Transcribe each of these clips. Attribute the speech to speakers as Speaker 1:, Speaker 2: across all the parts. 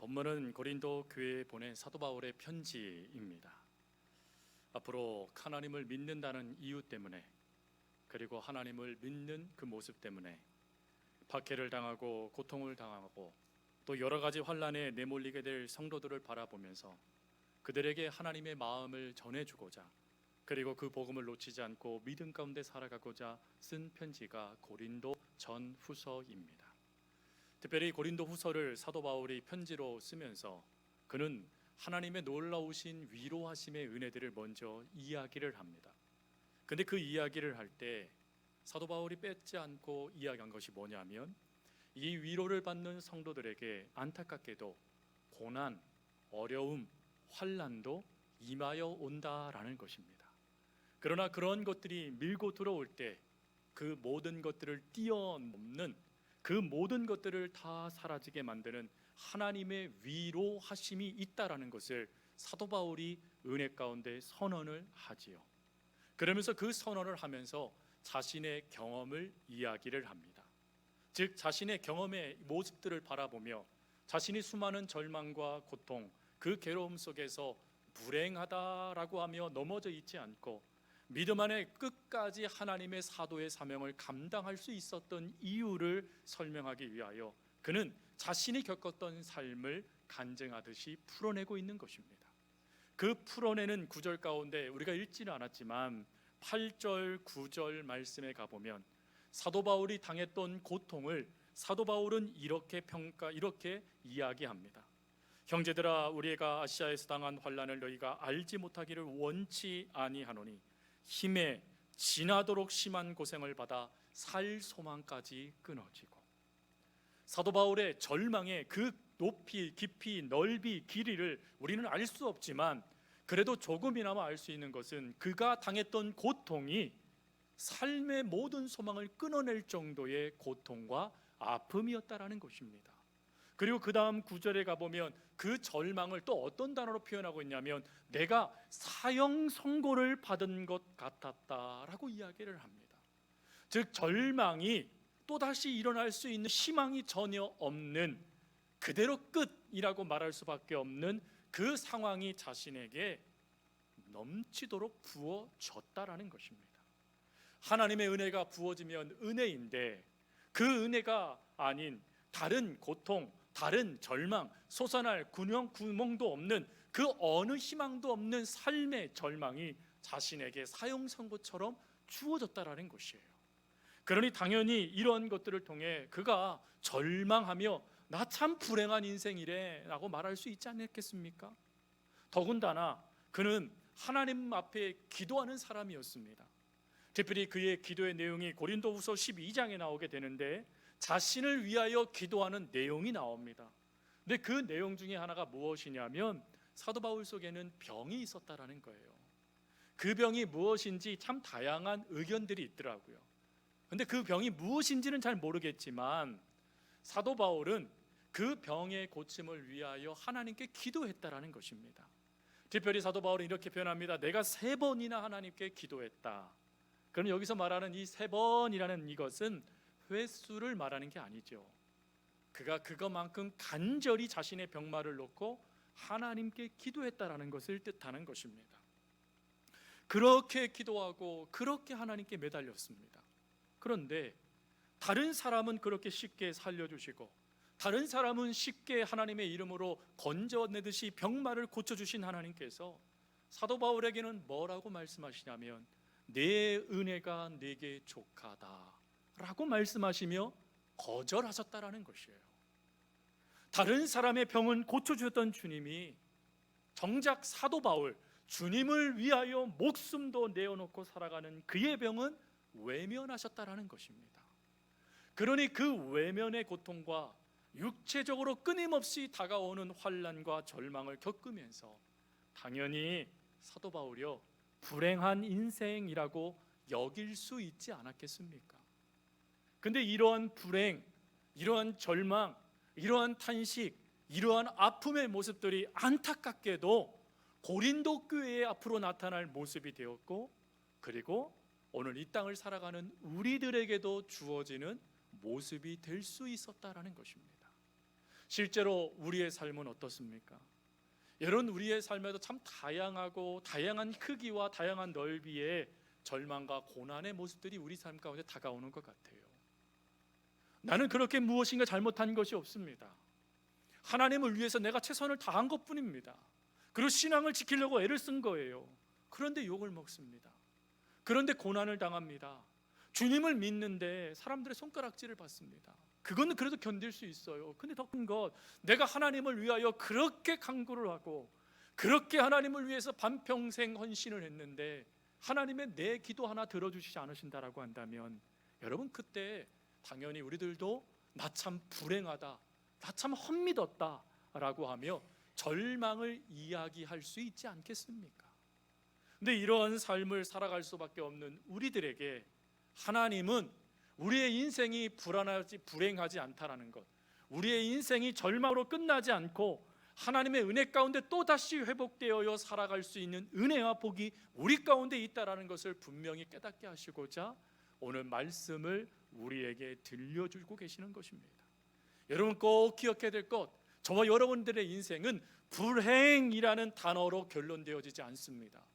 Speaker 1: 본문은 고린도 교회에 보낸 사도 바울의 편지입니다. 앞으로 하나님을 믿는다는 이유 때문에, 그리고 하나님을 믿는 그 모습 때문에 박해를 당하고 고통을 당하고 또 여러 가지 환난에 내몰리게 될 성도들을 바라보면서 그들에게 하나님의 마음을 전해주고자, 그리고 그 복음을 놓치지 않고 믿음 가운데 살아가고자 쓴 편지가 고린도 전후서입니다. 특별히 고린도 후서를 사도 바울이 편지로 쓰면서 그는 하나님의 놀라우신 위로하심의 은혜들을 먼저 이야기를 합니다. 근데 그 이야기를 할 때 사도 바울이 뺏지 않고 이야기한 것이 뭐냐면, 이 위로를 받는 성도들에게 안타깝게도 고난, 어려움, 환난도 임하여 온다라는 것입니다. 그러나 그런 것들이 밀고 들어올 때 그 모든 것들을 뛰어넘는, 그 모든 것들을 다 사라지게 만드는 하나님의 위로하심이 있다라는 것을 사도 바울이 은혜 가운데 선언을 하지요. 그러면서 그 선언을 하면서 자신의 경험을 이야기를 합니다. 즉 자신의 경험의 모습들을 바라보며 자신이 수많은 절망과 고통, 그 괴로움 속에서 불행하다라고 하며 넘어져 있지 않고 믿음 안에 끝까지 하나님의 사도의 사명을 감당할 수 있었던 이유를 설명하기 위하여 그는 자신이 겪었던 삶을 간증하듯이 풀어내고 있는 것입니다. 그 풀어내는 구절 가운데 우리가 읽지는 않았지만 8절, 9절 말씀에 가보면 사도 바울이 당했던 고통을 사도 바울은 이렇게 이야기합니다. 형제들아, 우리가 아시아에서 당한 환난을 너희가 알지 못하기를 원치 아니하노니 힘에 지나도록 심한 고생을 받아 살 소망까지 끊어지고. 사도 바울의 절망의 그 높이, 깊이, 넓이, 길이를 우리는 알 수 없지만 그래도 조금이나마 알 수 있는 것은 그가 당했던 고통이 삶의 모든 소망을 끊어낼 정도의 고통과 아픔이었다라는 것입니다. 그리고 그 다음 구절에 가보면 그 절망을 또 어떤 단어로 표현하고 있냐면 내가 사형 선고를 받은 것 같았다라고 이야기를 합니다. 즉 절망이 또다시 일어날 수 있는 희망이 전혀 없는, 그대로 끝이라고 말할 수밖에 없는 그 상황이 자신에게 넘치도록 부어졌다라는 것입니다. 하나님의 은혜가 부어지면 은혜인데 그 은혜가 아닌 다른 고통, 다른 절망, 솟아날 구멍도 없는 그 어느 희망도 없는 삶의 절망이 자신에게 사형 선고처럼 주어졌다라는 것이에요. 그러니 당연히 이런 것들을 통해 그가 절망하며 나 참 불행한 인생이래 라고 말할 수 있지 않겠습니까? 더군다나 그는 하나님 앞에 기도하는 사람이었습니다. 특별히 그의 기도의 내용이 고린도후서 12장에 나오게 되는데 자신을 위하여 기도하는 내용이 나옵니다. 근데 그 내용 중에 하나가 무엇이냐면 사도 바울 속에는 병이 있었다라는 거예요. 그 병이 무엇인지 참 다양한 의견들이 있더라고요. 근데 그 병이 무엇인지는 잘 모르겠지만 사도 바울은 그 병의 고침을 위하여 하나님께 기도했다라는 것입니다. 특별히 사도 바울은 이렇게 표현합니다. 내가 3번이나 하나님께 기도했다. 그럼 여기서 말하는 이 3번이라는 이것은 횟수를 말하는 게 아니죠. 그가 그것만큼 간절히 자신의 병마를 놓고 하나님께 기도했다라는 것을 뜻하는 것입니다. 그렇게 기도하고 그렇게 하나님께 매달렸습니다. 그런데 다른 사람은 그렇게 쉽게 살려주시고 다른 사람은 쉽게 하나님의 이름으로 건져내듯이 병마를 고쳐주신 하나님께서 사도 바울에게는 뭐라고 말씀하시냐면 내 은혜가 내게 족하다 라고 말씀하시며 거절하셨다라는 것이에요. 다른 사람의 병은 고쳐주셨던 주님이 정작 사도 바울, 주님을 위하여 목숨도 내어놓고 살아가는 그의 병은 외면하셨다라는 것입니다. 그러니 그 외면의 고통과 육체적으로 끊임없이 다가오는 환난과 절망을 겪으면서 당연히 사도 바울이요 불행한 인생이라고 여길 수 있지 않았겠습니까? 근데 이러한 불행, 이러한 절망, 이러한 탄식, 이러한 아픔의 모습들이 안타깝게도 고린도 교회의 앞으로 나타날 모습이 되었고, 그리고 오늘 이 땅을 살아가는 우리들에게도 주어지는 모습이 될 수 있었다라는 것입니다. 실제로 우리의 삶은 어떻습니까? 여러분, 우리의 삶에도 참 다양하고 다양한 크기와 다양한 넓이의 절망과 고난의 모습들이 우리 삶 가운데 다가오는 것 같아요. 나는 그렇게 무엇인가 잘못한 것이 없습니다. 하나님을 위해서 내가 최선을 다한 것뿐입니다. 그리고 신앙을 지키려고 애를 쓴 거예요. 그런데 욕을 먹습니다. 그런데 고난을 당합니다. 주님을 믿는데 사람들의 손가락질을 받습니다. 그거는 그래도 견딜 수 있어요. 근데 더 큰 것, 내가 하나님을 위하여 그렇게 간구를 하고 그렇게 하나님을 위해서 반평생 헌신을 했는데 하나님의 내 기도 하나 들어주시지 않으신다라고 한다면, 여러분, 그때 당연히 우리들도 나 참 불행하다, 나 참 헛믿었다 라고 하며 절망을 이야기할 수 있지 않겠습니까? 근데 이러한 삶을 살아갈 수밖에 없는 우리들에게 하나님은 우리의 인생이 불행하지 않다라는 것, 우리의 인생이 절망으로 끝나지 않고 하나님의 은혜 가운데 또다시 회복되어 살아갈 수 있는 은혜와 복이 우리 가운데 있다라는 것을 분명히 깨닫게 하시고자 오늘 말씀을 우리에게 들려주고 계시는 것입니다. 여러분, 꼭 기억해야 될 것, 저와 여러분들의 인생은 불행이라는 단어로 결론되어지지 않습니다.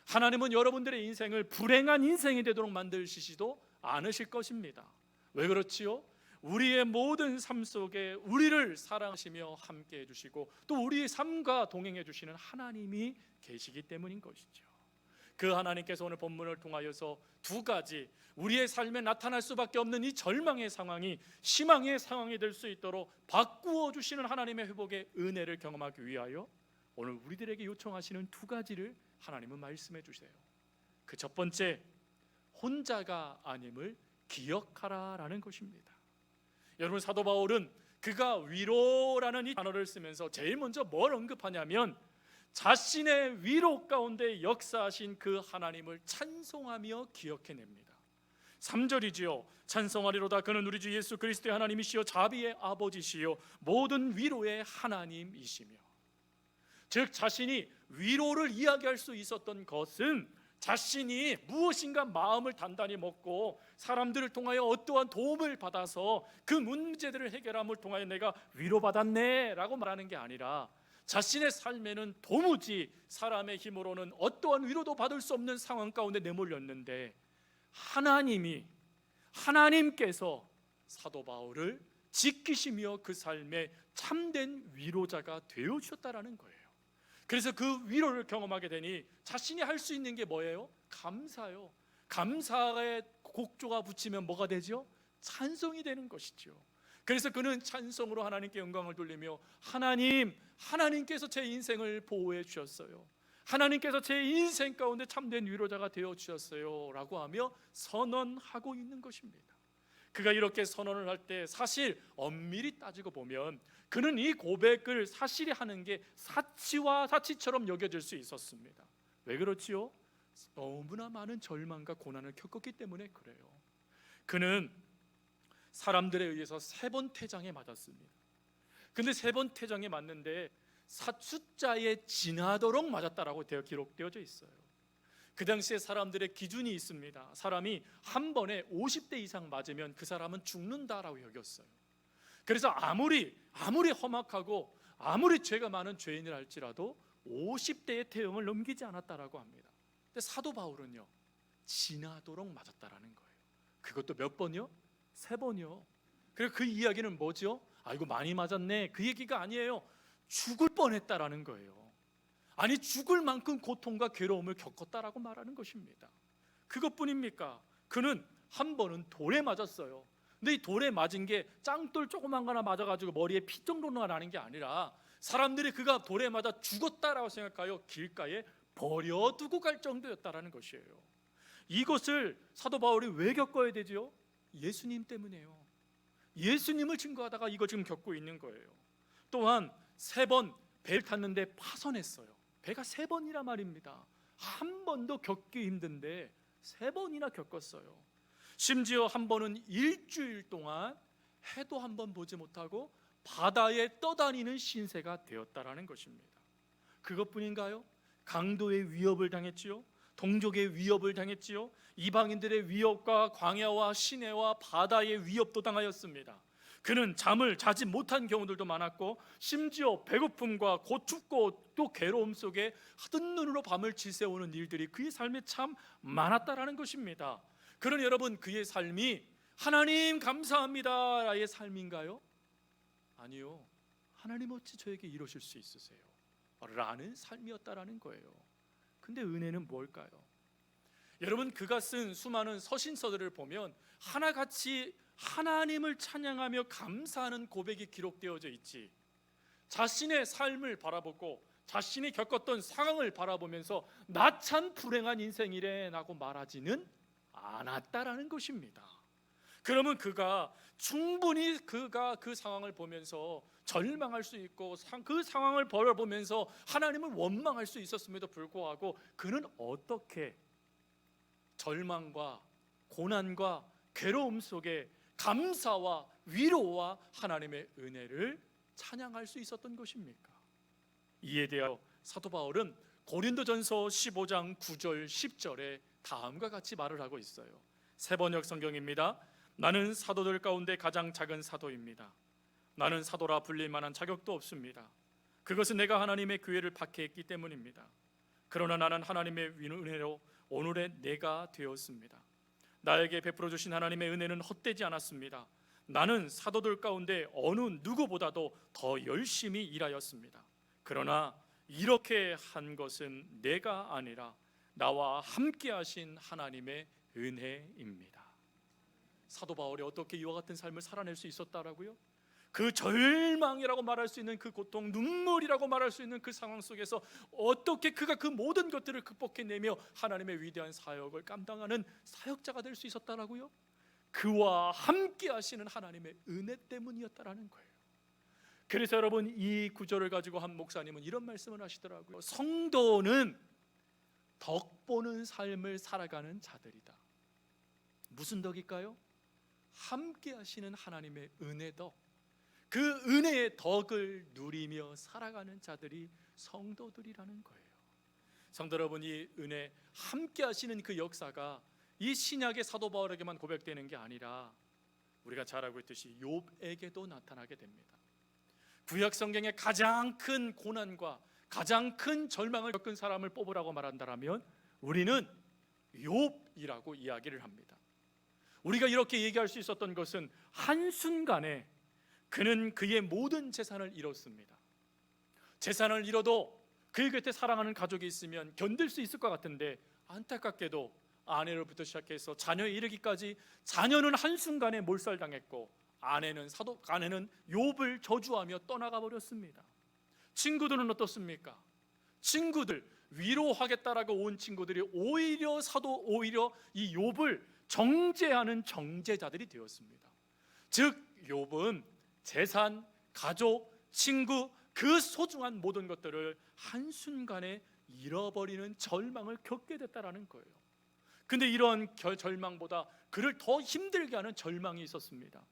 Speaker 1: 하나님은 여러분들의 인생을 불행한 인생이 되도록 만드시지도 않으실 것입니다. 왜 그렇지요? 우리의 모든 삶 속에 우리를 사랑하시며 함께 해주시고 또 우리의 삶과 동행해 주시는 하나님이 계시기 때문인 것이죠. 그 하나님께서 오늘 본문을 통하여서 두 가지 우리의 삶에 나타날 수밖에 없는 이 절망의 상황이 희망의 상황이 될 수 있도록 바꾸어 주시는 하나님의 회복의 은혜를 경험하기 위하여 오늘 우리들에게 요청하시는 두 가지를 하나님은 말씀해 주세요. 그 첫 번째, 혼자가 아님을 기억하라라는 것입니다. 여러분, 사도 바울은 그가 위로라는 이 단어를 쓰면서 제일 먼저 뭘 언급하냐면 자신의 위로 가운데 역사하신 그 하나님을 찬송하며 기억해냅니다. 3절이지요. 찬송하리로다 그는 우리 주 예수 그리스도의 하나님이시요 자비의 아버지시요 모든 위로의 하나님이시며. 즉 자신이 위로를 이야기할 수 있었던 것은 자신이 무엇인가 마음을 단단히 먹고 사람들을 통하여 어떠한 도움을 받아서 그 문제들을 해결함을 통하여 내가 위로받았네 라고 말하는 게 아니라 자신의 삶에는 도무지 사람의 힘으로는 어떠한 위로도 받을 수 없는 상황 가운데 내몰렸는데 하나님께서 사도 바울을 지키시며 그 삶에 참된 위로자가 되어주셨다라는 거예요. 그래서 그 위로를 경험하게 되니 자신이 할 수 있는 게 뭐예요? 감사요. 감사의 곡조가 붙이면 뭐가 되죠? 찬송이 되는 것이죠. 그래서 그는 찬송으로 하나님께 영광을 돌리며 하나님께서 제 인생을 보호해 주셨어요. 하나님께서 제 인생 가운데 참된 위로자가 되어 주셨어요 라고 하며 선언하고 있는 것입니다. 그가 이렇게 선언을 할 때 사실 엄밀히 따지고 보면 그는 이 고백을 사실이 하는 게 사치와 사치처럼 여겨질 수 있었습니다. 왜 그렇지요? 너무나 많은 절망과 고난을 겪었기 때문에 그래요. 그는 사람들에 의해서 3번 퇴장에 맞았습니다. 근데 3번 퇴장에 맞는데 숫자에 지나도록 맞았다라고 기록되어져 있어요. 그 당시에 사람들의 기준이 있습니다. 사람이 한 번에 50대 이상 맞으면 그 사람은 죽는다라고 여겼어요. 그래서 아무리 험악하고 아무리 죄가 많은 죄인을 할지라도 50대의 태형을 넘기지 않았다라고 합니다. 근데 사도 바울은요, 지나도록 맞았다라는 거예요. 그것도 몇 번이요? 3번이요. 그리고 그 이야기는 뭐죠? 아이고 많이 맞았네, 그 얘기가 아니에요. 죽을 뻔했다라는 거예요. 아니, 죽을 만큼 고통과 괴로움을 겪었다라고 말하는 것입니다. 그것뿐입니까? 그는 한 번은 돌에 맞았어요. 근데 이 돌에 맞은 게 짱돌 조그만 거나 맞아가지고 머리에 피 정도가 나는 게 아니라 사람들이 그가 돌에 맞아 죽었다라고 생각하여 길가에 버려두고 갈 정도였다라는 것이에요. 이것을 사도 바울이 왜 겪어야 되죠? 예수님 때문에요. 예수님을 증거하다가 이거 지금 겪고 있는 거예요. 또한 3번 배를 탔는데 파손했어요. 배가 3번이라 말입니다. 한 번도 겪기 힘든데 3번이나 겪었어요. 심지어 한 번은 일주일 동안 해도 한 번 보지 못하고 바다에 떠다니는 신세가 되었다라는 것입니다. 그것뿐인가요? 강도의 위협을 당했지요. 동족의 위협을 당했지요. 이방인들의 위협과 광야와 시내와 바다의 위협도 당하였습니다. 그는 잠을 자지 못한 경우들도 많았고 심지어 배고픔과 춥고 또 괴로움 속에 하던 눈으로 밤을 지새우는 일들이 그의 삶에 참 많았다라는 것입니다. 그러니 여러분, 그의 삶이 하나님 감사합니다의 삶인가요? 아니요. 하나님 어찌 저에게 이러실 수 있으세요? 라는 삶이었다라는 거예요. 근데 은혜는 뭘까요? 여러분, 그가 쓴 수많은 서신서들을 보면 하나같이 하나님을 찬양하며 감사하는 고백이 기록되어져 있지, 자신의 삶을 바라보고 자신이 겪었던 상황을 바라보면서 나 참 불행한 인생이래 라고 말하지는 않았다라는 것입니다. 그러면 그가 충분히 그가 그 상황을 보면서 절망할 수 있고 그 상황을 바라보면서 하나님을 원망할 수 있었음에도 불구하고 그는 어떻게 절망과 고난과 괴로움 속에 감사와 위로와 하나님의 은혜를 찬양할 수 있었던 것입니까? 이에 대하여 사도 바울은 고린도전서 15장 9절 10절에 다음과 같이 말을 하고 있어요. 세번역 성경입니다. 나는 사도들 가운데 가장 작은 사도입니다. 나는 사도라 불릴 만한 자격도 없습니다. 그것은 내가 하나님의 교회를 박해했기 때문입니다. 그러나 나는 하나님의 은혜로 오늘의 내가 되었습니다. 나에게 베풀어 주신 하나님의 은혜는 헛되지 않았습니다. 나는 사도들 가운데 어느 누구보다도 더 열심히 일하였습니다. 그러나 이렇게 한 것은 내가 아니라 나와 함께 하신 하나님의 은혜입니다. 사도 바울이 어떻게 이와 같은 삶을 살아낼 수 있었다라고요? 그 절망이라고 말할 수 있는 그 고통, 눈물이라고 말할 수 있는 그 상황 속에서 어떻게 그가 그 모든 것들을 극복해내며 하나님의 위대한 사역을 감당하는 사역자가 될 수 있었다라고요? 그와 함께 하시는 하나님의 은혜 때문이었다라는 거예요. 그래서 여러분, 이 구절을 가지고 한 목사님은 이런 말씀을 하시더라고요. 성도는 덕보는 삶을 살아가는 자들이다. 무슨 덕일까요? 함께 하시는 하나님의 은혜 덕, 그 은혜의 덕을 누리며 살아가는 자들이 성도들이라는 거예요. 성도 여러분, 이 은혜 함께 하시는 그 역사가 이 신약의 사도 바울에게만 고백되는 게 아니라 우리가 잘 알고 있듯이 욥에게도 나타나게 됩니다. 구약 성경의 가장 큰 고난과 가장 큰 절망을 겪은 사람을 뽑으라고 말한다면 우리는 욥이라고 이야기를 합니다. 우리가 이렇게 얘기할 수 있었던 것은 한순간에 그는 그의 모든 재산을 잃었습니다. 재산을 잃어도 그의 곁에 사랑하는 가족이 있으면 견딜 수 있을 것 같은데 안타깝게도 아내로부터 시작해서 자녀에 이르기까지 자녀는 한순간에 몰살당했고 아내는 욥을 저주하며 떠나가 버렸습니다. 친구들은 어떻습니까? 친구들, 위로하겠다라고 온 친구들이 오히려 이 욥을 정죄하는 정죄자들이 되었습니다. 즉 욥은 재산, 가족, 친구, 그 소중한 모든 것들을 한순간에 잃어버리는 절망을 겪게 됐다라는 거예요. 근데 이런 절망보다 그를 더 힘들게 하는 절망이 있었습니다.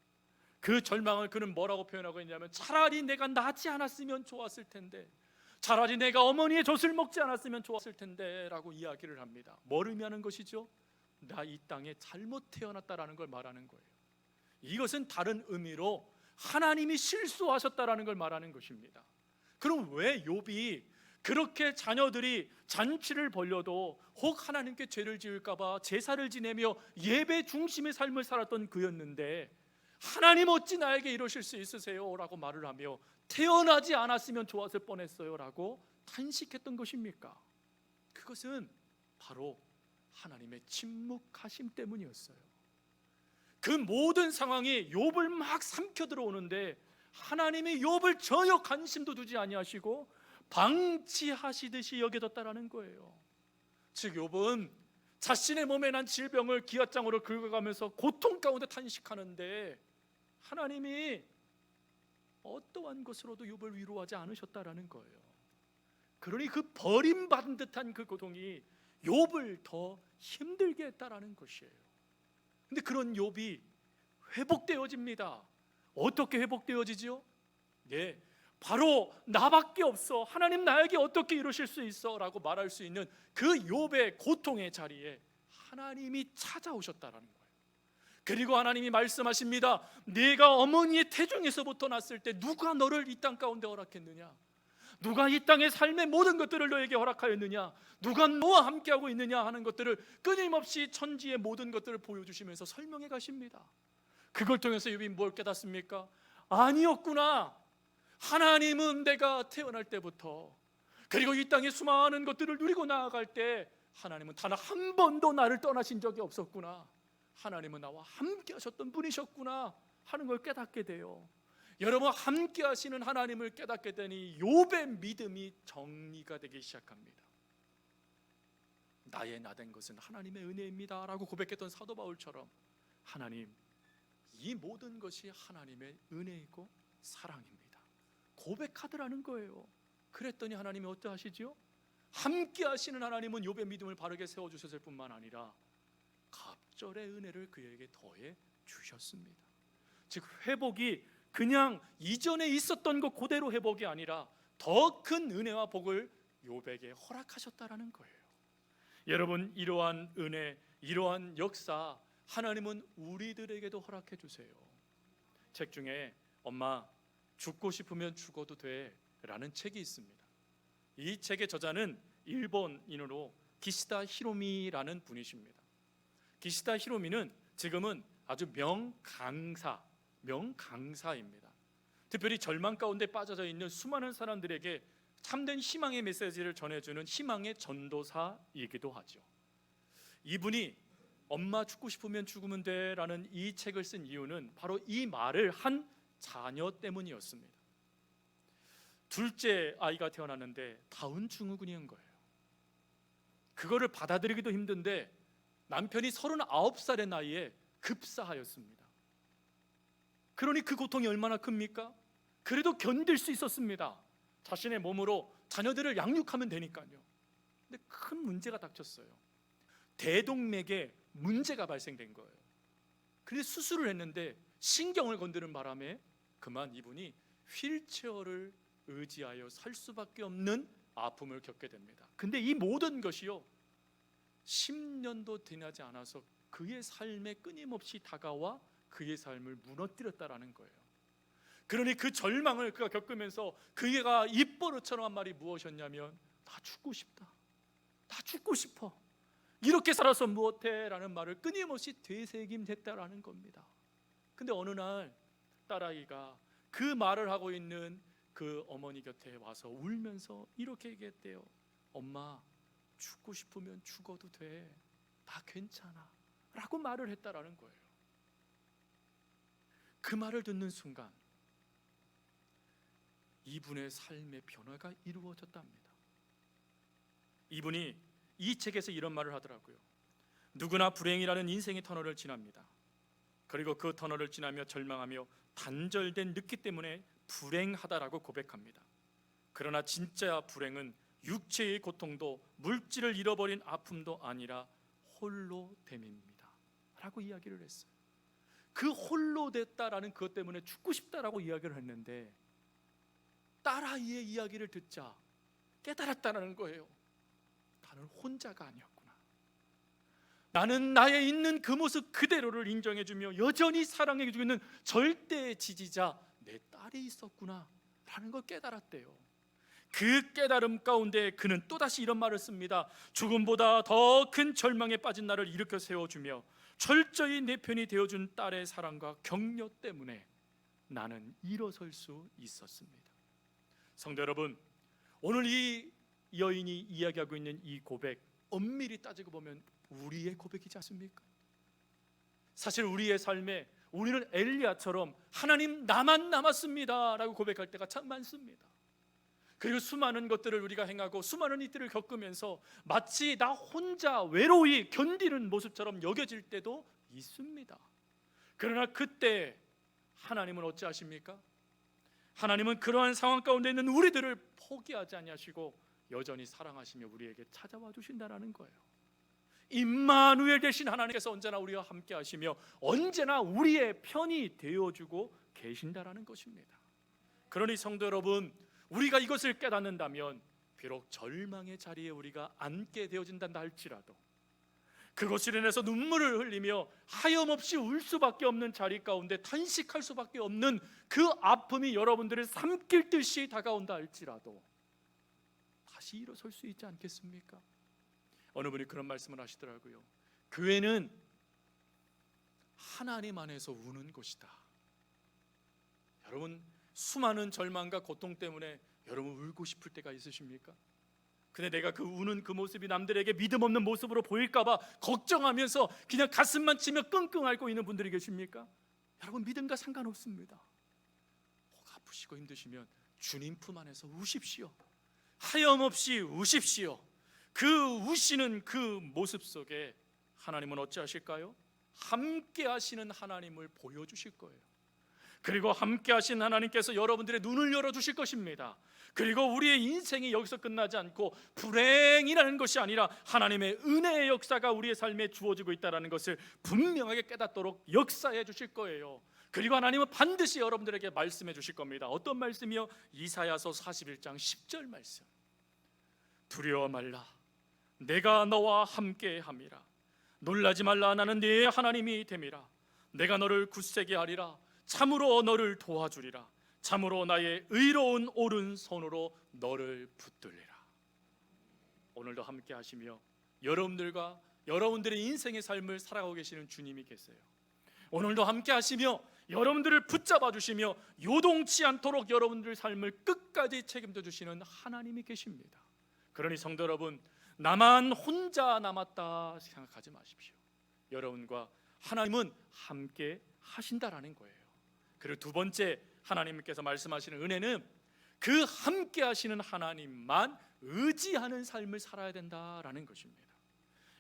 Speaker 1: 그 절망을 그는 뭐라고 표현하고 있냐면 차라리 내가 나지 않았으면 좋았을 텐데, 차라리 내가 어머니의 젖을 먹지 않았으면 좋았을 텐데 라고 이야기를 합니다. 뭘 의미하는 것이죠? 나 이 땅에 잘못 태어났다라는 걸 말하는 거예요. 이것은 다른 의미로 하나님이 실수하셨다라는 걸 말하는 것입니다. 그럼 왜 욥이 그렇게 자녀들이 잔치를 벌려도 혹 하나님께 죄를 지을까 봐 제사를 지내며 예배 중심의 삶을 살았던 그였는데 하나님 어찌 나에게 이러실 수 있으세요? 라고 말을 하며 태어나지 않았으면 좋았을 뻔했어요 라고 탄식했던 것입니까? 그것은 바로 하나님의 침묵하심 때문이었어요. 그 모든 상황이 욥을 막 삼켜 들어오는데 하나님이 욥을 전혀 관심도 두지 아니하시고 방치하시듯이 여겨졌다라는 거예요. 즉 욥은 자신의 몸에 난 질병을 기앗장으로 긁어가면서 고통 가운데 탄식하는데 하나님이 어떠한 것으로도 욥을 위로하지 않으셨다라는 거예요. 그러니 그 버림받은 듯한 그 고통이 욥을 더 힘들게 했다라는 것이에요. 근데 그런 욥이 회복되어집니다. 어떻게 회복되어지죠? 네, 바로 나밖에 없어, 하나님 나에게 어떻게 이러실 수 있어 라고 말할 수 있는 그 욥의 고통의 자리에 하나님이 찾아오셨다라는 거예요. 그리고 하나님이 말씀하십니다. 네가 어머니의 태중에서부터 났을 때 누가 너를 이 땅 가운데 허락했느냐? 누가 이 땅의 삶의 모든 것들을 너에게 허락하였느냐? 누가 너와 함께하고 있느냐 하는 것들을 끊임없이 천지의 모든 것들을 보여주시면서 설명해 가십니다. 그걸 통해서 욥이 뭘 깨닫습니까? 아니었구나. 하나님은 내가 태어날 때부터, 그리고 이 땅의 수많은 것들을 누리고 나아갈 때 하나님은 단 한 번도 나를 떠나신 적이 없었구나. 하나님은 나와 함께 하셨던 분이셨구나 하는 걸 깨닫게 돼요. 여러분, 함께 하시는 하나님을 깨닫게 되니 욥의 믿음이 정리가 되기 시작합니다. 나의 나된 것은 하나님의 은혜입니다 라고 고백했던 사도 바울처럼, 하나님, 이 모든 것이 하나님의 은혜이고 사랑입니다 고백하더라는 거예요. 그랬더니 하나님이 어떠하시죠? 함께 하시는 하나님은 욥의 믿음을 바르게 세워주셨을 뿐만 아니라 갑절의 은혜를 그에게 더해 주셨습니다. 즉, 회복이 그냥 이전에 있었던 것 그대로 회복이 아니라 더 큰 은혜와 복을 욥에게 허락하셨다라는 거예요. 여러분, 이러한 은혜, 이러한 역사 하나님은 우리들에게도 허락해 주세요. 책 중에 엄마, 죽고 싶으면 죽어도 돼 라는 책이 있습니다. 이 책의 저자는 일본인으로 기시다 히로미라는 분이십니다. 기시다 히로미는 지금은 아주 명강사입니다. 특별히 절망 가운데 빠져져 있는 수많은 사람들에게 참된 희망의 메시지를 전해주는 희망의 전도사이기도 하죠. 이분이 엄마 죽고 싶으면 죽으면 돼 라는 이 책을 쓴 이유는 바로 이 말을 한 자녀 때문이었습니다. 둘째 아이가 태어났는데 다운 증후군인 거예요. 그거를 받아들이기도 힘든데 남편이 39살의 나이에 급사하였습니다. 그러니 그 고통이 얼마나 큽니까? 그래도 견딜 수 있었습니다. 자신의 몸으로 자녀들을 양육하면 되니까요. 근데 큰 문제가 닥쳤어요. 대동맥에 문제가 발생된 거예요. 그래서 수술을 했는데 신경을 건드는 바람에 그만 이분이 휠체어를 의지하여 살 수밖에 없는 아픔을 겪게 됩니다. 근데 이 모든 것이요, 10년도 지나지 않아서 그의 삶에 끊임없이 다가와 그의 삶을 무너뜨렸다라는 거예요. 그러니 그 절망을 그가 겪으면서 그가 입버릇처럼 한 말이 무엇이었냐면, 나 죽고 싶다, 나 죽고 싶어, 이렇게 살아서 무엇해? 라는 말을 끊임없이 되새김댔다라는 겁니다. 근데 어느 날 딸아이가 그 말을 하고 있는 그 어머니 곁에 와서 울면서 이렇게 얘기했대요. 엄마, 죽고 싶으면 죽어도 돼, 나 괜찮아 라고 말을 했다라는 거예요. 그 말을 듣는 순간 이분의 삶의 변화가 이루어졌답니다. 이분이 이 책에서 이런 말을 하더라고요. 누구나 불행이라는 인생의 터널을 지납니다. 그리고 그 터널을 지나며 절망하며 단절된 느낌 때문에 불행하다라고 고백합니다. 그러나 진짜 불행은 육체의 고통도 물질을 잃어버린 아픔도 아니라 홀로됨입니다 라고 이야기를 했어요. 그 홀로 됐다라는 그것 때문에 죽고 싶다라고 이야기를 했는데, 딸아이의 이야기를 듣자 깨달았다는 거예요. 나는 혼자가 아니었구나. 나는 나의 있는 그 모습 그대로를 인정해주며 여전히 사랑해주고 있는 절대 지지자 내 딸이 있었구나 라는 걸 깨달았대요. 그 깨달음 가운데 그는 또다시 이런 말을 씁니다. 죽음보다 더 큰 절망에 빠진 나를 일으켜 세워주며 철저히 내 편이 되어준 딸의 사랑과 격려 때문에 나는 일어설 수 있었습니다. 성도 여러분, 오늘 이 여인이 이야기하고 있는 이 고백, 엄밀히 따지고 보면 우리의 고백이지 않습니까? 사실 우리의 삶에 우리는 엘리야처럼 하나님, 나만 남았습니다 라고 고백할 때가 참 많습니다. 그리고 수많은 것들을 우리가 행하고 수많은 일들을 겪으면서 마치 나 혼자 외로이 견디는 모습처럼 여겨질 때도 있습니다. 그러나 그때 하나님은 어찌하십니까? 하나님은 그러한 상황 가운데 있는 우리들을 포기하지 아니하시고 여전히 사랑하시며 우리에게 찾아와 주신다는 거예요. 임마누엘 되신 하나님께서 언제나 우리와 함께 하시며 언제나 우리의 편이 되어주고 계신다는 것입니다. 그러니 성도 여러분, 우리가 이것을 깨닫는다면 비록 절망의 자리에 우리가 앉게 되어진다 할지라도, 그것으로 인해서 눈물을 흘리며 하염없이 울 수밖에 없는 자리 가운데 탄식할 수밖에 없는 그 아픔이 여러분들을 삼킬 듯이 다가온다 할지라도 다시 일어설 수 있지 않겠습니까? 어느 분이 그런 말씀을 하시더라고요. 교회는 하나님 안에서 우는 곳이다. 여러분, 수많은 절망과 고통 때문에 여러분 울고 싶을 때가 있으십니까? 근데 내가 그 우는 그 모습이 남들에게 믿음 없는 모습으로 보일까봐 걱정하면서 그냥 가슴만 치며 끙끙 앓고 있는 분들이 계십니까? 여러분, 믿음과 상관없습니다. 목 아프시고 힘드시면 주님 품 안에서 우십시오. 하염없이 우십시오. 그 우시는 그 모습 속에 하나님은 어찌하실까요? 함께 하시는 하나님을 보여주실 거예요. 그리고 함께 하신 하나님께서 여러분들의 눈을 열어주실 것입니다. 그리고 우리의 인생이 여기서 끝나지 않고 불행이라는 것이 아니라 하나님의 은혜의 역사가 우리의 삶에 주어지고 있다는 것을 분명하게 깨닫도록 역사해 주실 거예요. 그리고 하나님은 반드시 여러분들에게 말씀해 주실 겁니다. 어떤 말씀이요? 이사야서 41장 10절 말씀. 두려워 말라, 내가 너와 함께 함이라. 놀라지 말라, 나는 네 하나님이 됨이라. 내가 너를 굳세게 하리라. 참으로 너를 도와주리라. 참으로 나의 의로운 오른손으로 너를 붙들리라. 오늘도 함께 하시며 여러분들과 여러분들의 인생의 삶을 살아가고 계시는 주님이 계세요. 오늘도 함께 하시며 여러분들을 붙잡아 주시며 요동치 않도록 여러분들의 삶을 끝까지 책임져 주시는 하나님이 계십니다. 그러니 성도 여러분, 나만 혼자 남았다 생각하지 마십시오. 여러분과 하나님은 함께 하신다라는 거예요. 그리고 두 번째, 하나님께서 말씀하시는 은혜는 그 함께 하시는 하나님만 의지하는 삶을 살아야 된다라는 것입니다.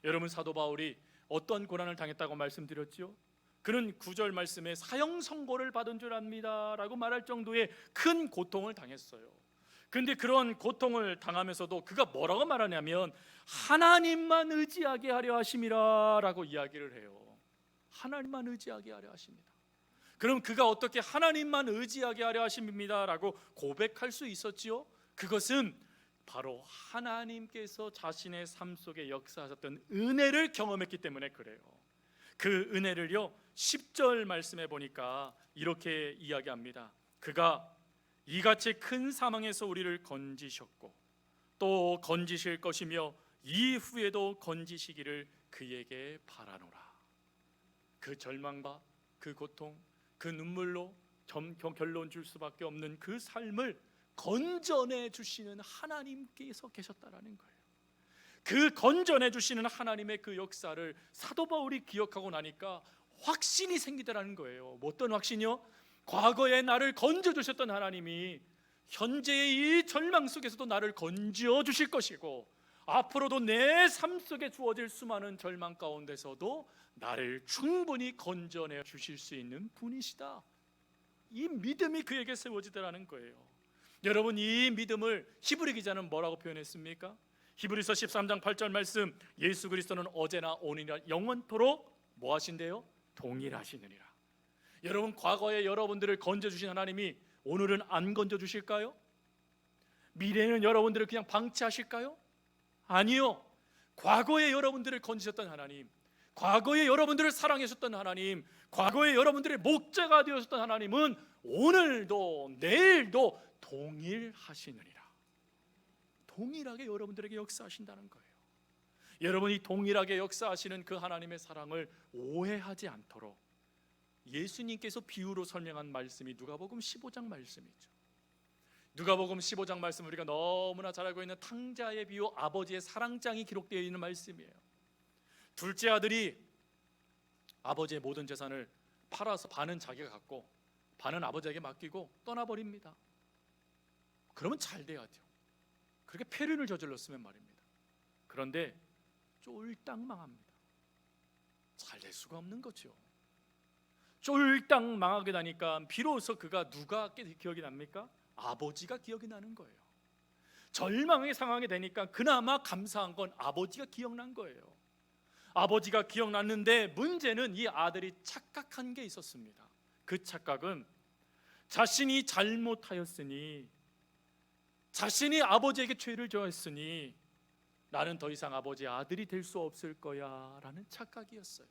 Speaker 1: 여러분, 사도 바울이 어떤 고난을 당했다고 말씀드렸죠? 그는 9절 말씀에 사형 선고를 받은 줄 압니다 라고 말할 정도의 큰 고통을 당했어요. 그런데 그런 고통을 당하면서도 그가 뭐라고 말하냐면 하나님만 의지하게 하려 하심이라 라고 이야기를 해요. 하나님만 의지하게 하려 하십니다. 그럼 그가 어떻게 하나님만 의지하게 하려 하십니다 라고 고백할 수 있었지요? 그것은 바로 하나님께서 자신의 삶 속에 역사하셨던 은혜를 경험했기 때문에 그래요. 그 은혜를요 10절 말씀해 보니까 이렇게 이야기합니다. 그가 이같이 큰 사망에서 우리를 건지셨고 또 건지실 것이며 이후에도 건지시기를 그에게 바라노라. 그 절망과 그 고통, 그 눈물로 결론 줄 수밖에 없는 그 삶을 건져내 주시는 하나님께서 계셨다라는 거예요. 그 건져내 주시는 하나님의 그 역사를 사도 바울이 기억하고 나니까 확신이 생기더라는 거예요. 어떤 확신이요? 과거에 나를 건져 주셨던 하나님이 현재의 이 절망 속에서도 나를 건져 주실 것이고 앞으로도 내 삶 속에 주어질 수많은 절망 가운데서도 나를 충분히 건져내 주실 수 있는 분이시다. 이 믿음이 그에게 세워지더라는 거예요. 여러분, 이 믿음을 히브리 기자는 뭐라고 표현했습니까? 히브리서 13장 8절 말씀, 예수 그리스도는 어제나 오늘이나 영원토록 뭐 하신대요? 동일하시느니라. 여러분, 과거에 여러분들을 건져주신 하나님이 오늘은 안 건져주실까요? 미래에는 여러분들을 그냥 방치하실까요? 아니요. 과거에 여러분들을 건지셨던 하나님, 과거에 여러분들을 사랑하셨던 하나님, 과거에 여러분들의 목자가 되었던 하나님은 오늘도 내일도 동일하시느니라. 동일하게 여러분들에게 역사하신다는 거예요. 여러분이 동일하게 역사하시는 그 하나님의 사랑을 오해하지 않도록 예수님께서 비유로 설명한 말씀이 누가복음 15장 말씀이죠. 누가복음 15장 말씀, 우리가 너무나 잘 알고 있는 탕자의 비유, 아버지의 사랑장이 기록되어 있는 말씀이에요. 둘째 아들이 아버지의 모든 재산을 팔아서 반은 자기가 갖고 반은 아버지에게 맡기고 떠나버립니다. 그러면 잘 돼야죠. 그렇게 폐륜을 저질렀으면 말입니다. 그런데 쫄딱 망합니다. 잘 될 수가 없는 거죠. 쫄딱 망하게 되니까 비로소 그가 누가 기억이 납니까? 아버지가 기억이 나는 거예요. 절망의 상황이 되니까 그나마 감사한 건 아버지가 기억난 거예요. 아버지가 기억났는데 문제는 이 아들이 착각한 게 있었습니다. 그 착각은 자신이 잘못하였으니, 자신이 아버지에게 죄를 저했으니 나는 더 이상 아버지의 아들이 될 수 없을 거야 라는 착각이었어요.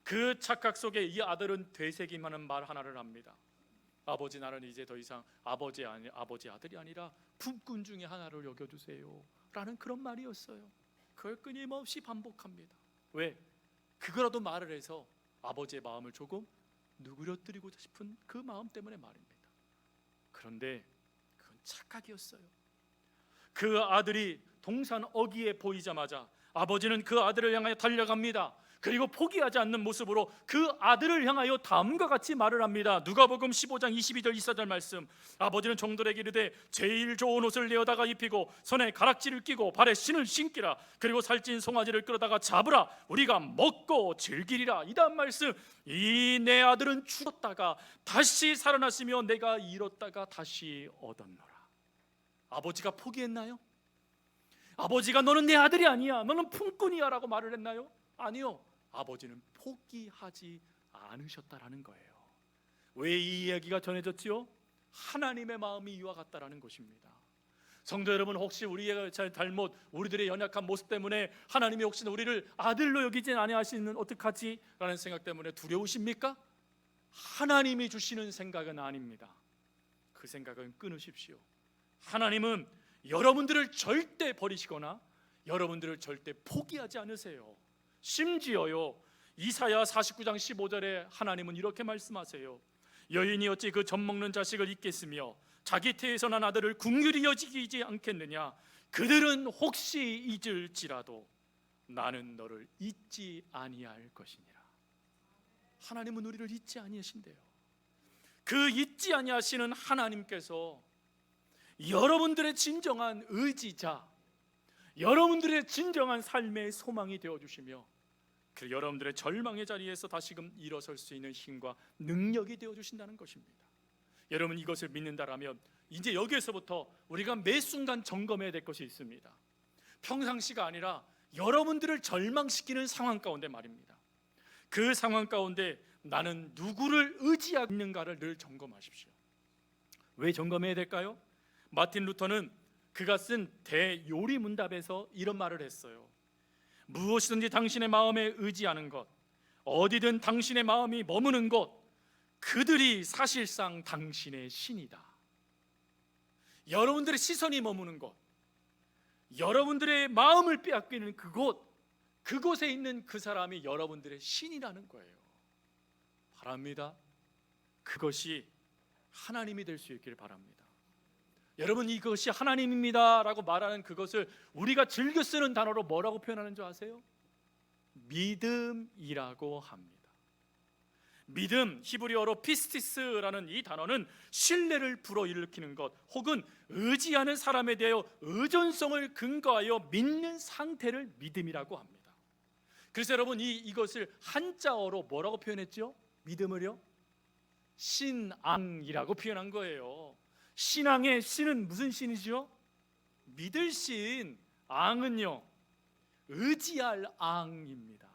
Speaker 1: 그 착각 속에 이 아들은 되새김하는 말 하나를 합니다. 아버지, 나는 이제 더 이상 아버지 아들이 아니라 품꾼 중에 하나를 여겨주세요 라는 그런 말이었어요. 그걸 끊임없이 반복합니다. 왜? 그거라도 말을 해서 아버지의 마음을 조금 누그러뜨리고 싶은 그 마음 때문에 말입니다. 그런데 그건 착각이었어요. 그 아들이 동산 어귀에 보이자마자 아버지는 그 아들을 향하여 달려갑니다. 그리고 포기하지 않는 모습으로 그 아들을 향하여 다음과 같이 말을 합니다. 누가복음 15장 22절 24절 말씀. 아버지는 종들에게 이르되 제일 좋은 옷을 내어다가 입히고 손에 가락지를 끼고 발에 신을 신기라. 그리고 살찐 송아지를 끌어다가 잡으라. 우리가 먹고 즐기리라. 이단 말씀. 이 내 아들은 죽었다가 다시 살아났으며 내가 잃었다가 다시 얻었노라. 아버지가 포기했나요? 아버지가 너는 내 아들이 아니야, 너는 품꾼이야 라고 말을 했나요? 아니요. 아버지는 포기하지 않으셨다라는 거예요. 왜 이 이야기가 전해졌지요? 하나님의 마음이 이와 같다라는 것입니다. 성도 여러분, 혹시 우리의 잘못, 우리들의 연약한 모습 때문에 하나님이 혹시 우리를 아들로 여기지 아니하시는 어떡하지? 라는 생각 때문에 두려우십니까? 하나님이 주시는 생각은 아닙니다. 그 생각은 끊으십시오. 하나님은 여러분들을 절대 버리시거나 여러분들을 절대 포기하지 않으세요. 심지어요, 이사야 49장 15절에 하나님은 이렇게 말씀하세요. 여인이 어찌 그 젖먹는 자식을 잊겠으며 자기 태에서 난 아들을 긍휼히 여기지 않겠느냐. 그들은 혹시 잊을지라도 나는 너를 잊지 아니할 것이니라. 하나님은 우리를 잊지 아니하신대요. 그 잊지 아니하시는 하나님께서 여러분들의 진정한 의지자, 여러분들의 진정한 삶의 소망이 되어주시며 그 여러분들의 절망의 자리에서 다시금 일어설 수 있는 힘과 능력이 되어주신다는 것입니다. 여러분, 이것을 믿는다라면 이제 여기에서부터 우리가 매 순간 점검해야 될 것이 있습니다. 평상시가 아니라 여러분들을 절망시키는 상황 가운데 말입니다. 그 상황 가운데 나는 누구를 의지하고 있는가를 늘 점검하십시오. 왜 점검해야 될까요? 마틴 루터는 그가 쓴 대요리문답에서 이런 말을 했어요. 무엇이든지 당신의 마음에 의지하는 것, 어디든 당신의 마음이 머무는 곳, 그들이 사실상 당신의 신이다. 여러분들의 시선이 머무는 곳, 여러분들의 마음을 빼앗기는 그곳, 그곳에 있는 그 사람이 여러분들의 신이라는 거예요. 바랍니다. 그것이 하나님이 될 수 있기를 바랍니다. 여러분, 이것이 하나님입니다 라고 말하는 그것을 우리가 즐겨 쓰는 단어로 뭐라고 표현하는 줄 아세요? 믿음이라고 합니다. 믿음, 히브리어로 피스티스라는 이 단어는 신뢰를 불어일으키는 것, 혹은 의지하는 사람에 대하여 의존성을 근거하여 믿는 상태를 믿음이라고 합니다. 그래서 여러분, 이것을 한자어로 뭐라고 표현했죠? 믿음을요? 신앙이라고 표현한 거예요. 신앙의 신은 무슨 신이죠? 믿을 신. 앙은요, 의지할 앙입니다.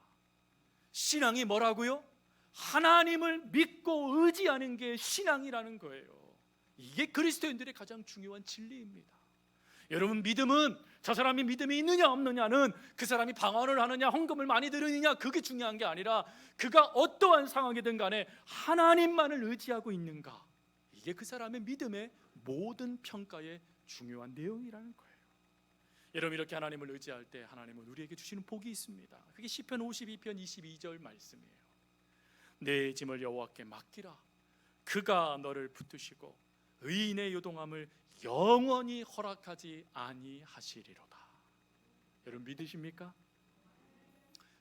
Speaker 1: 신앙이 뭐라고요? 하나님을 믿고 의지하는 게 신앙이라는 거예요. 이게 그리스도인들의 가장 중요한 진리입니다. 여러분, 믿음은 저 사람이 믿음이 있느냐 없느냐는 그 사람이 방언을 하느냐 헌금을 많이 드리느냐 그게 중요한 게 아니라 그가 어떠한 상황이든 간에 하나님만을 의지하고 있는가, 이게 그 사람의 믿음의 모든 평가의 중요한 내용이라는 거예요. 여러분, 이렇게 하나님을 의지할 때 하나님은 우리에게 주시는 복이 있습니다. 그게 시편 52편 22절 말씀이에요. 내 짐을 여호와께 맡기라. 그가 너를 붙드시고 의인의 요동함을 영원히 허락하지 아니하시리로다. 여러분, 믿으십니까?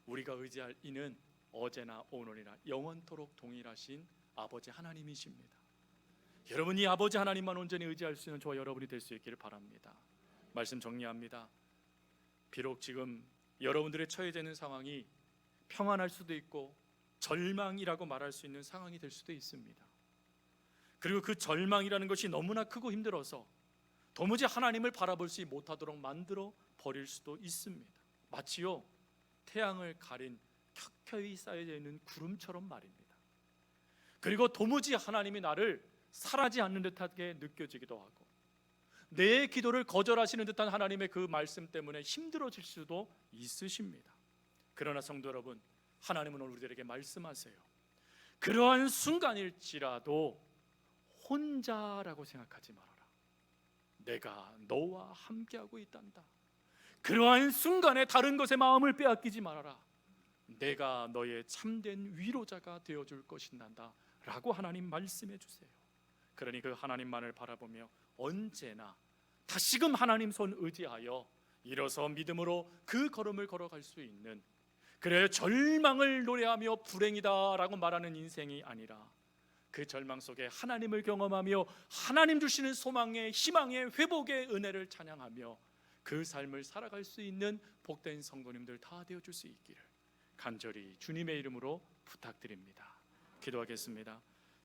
Speaker 1: 우리가 의지할 이는 어제나 오늘이나 영원토록 동일하신 아버지 하나님이십니다. 여러분, 이 아버지 하나님만 온전히 의지할 수 있는 저와 여러분이 될 수 있기를 바랍니다. 말씀 정리합니다. 비록 지금 여러분들의 처해져 있는 상황이 평안할 수도 있고 절망이라고 말할 수 있는 상황이 될 수도 있습니다. 그리고 그 절망이라는 것이 너무나 크고 힘들어서 도무지 하나님을 바라볼 수 못하도록 만들어 버릴 수도 있습니다. 마치요, 태양을 가린 켜켜이 쌓여져 있는 구름처럼 말입니다. 그리고 도무지 하나님이 나를 사랑하지 않는 듯하게 느껴지기도 하고, 내 기도를 거절하시는 듯한 하나님의 그 말씀 때문에 힘들어질 수도 있으십니다. 그러나 성도 여러분, 하나님은 오늘 우리들에게 말씀하세요. 그러한 순간일지라도 혼자라고 생각하지 말아라. 내가 너와 함께하고 있단다. 그러한 순간에 다른 것에 마음을 빼앗기지 말아라. 내가 너의 참된 위로자가 되어줄 것이란다 라고 하나님 말씀해 주세요. 그러니 그 하나님만을 바라보며 언제나 다시금 하나님 손 의지하여 일어서 믿음으로 그 걸음을 걸어갈 수 있는, 그래 절망을 노래하며 불행이다 라고 말하는 인생이 아니라 그 절망 속에 하나님을 경험하며 하나님 주시는 소망의, 희망의, 회복의 은혜를 찬양하며 그 삶을 살아갈 수 있는 복된 성도님들 다 되어줄 수 있기를 간절히 주님의 이름으로 부탁드립니다. 기도하겠습니다.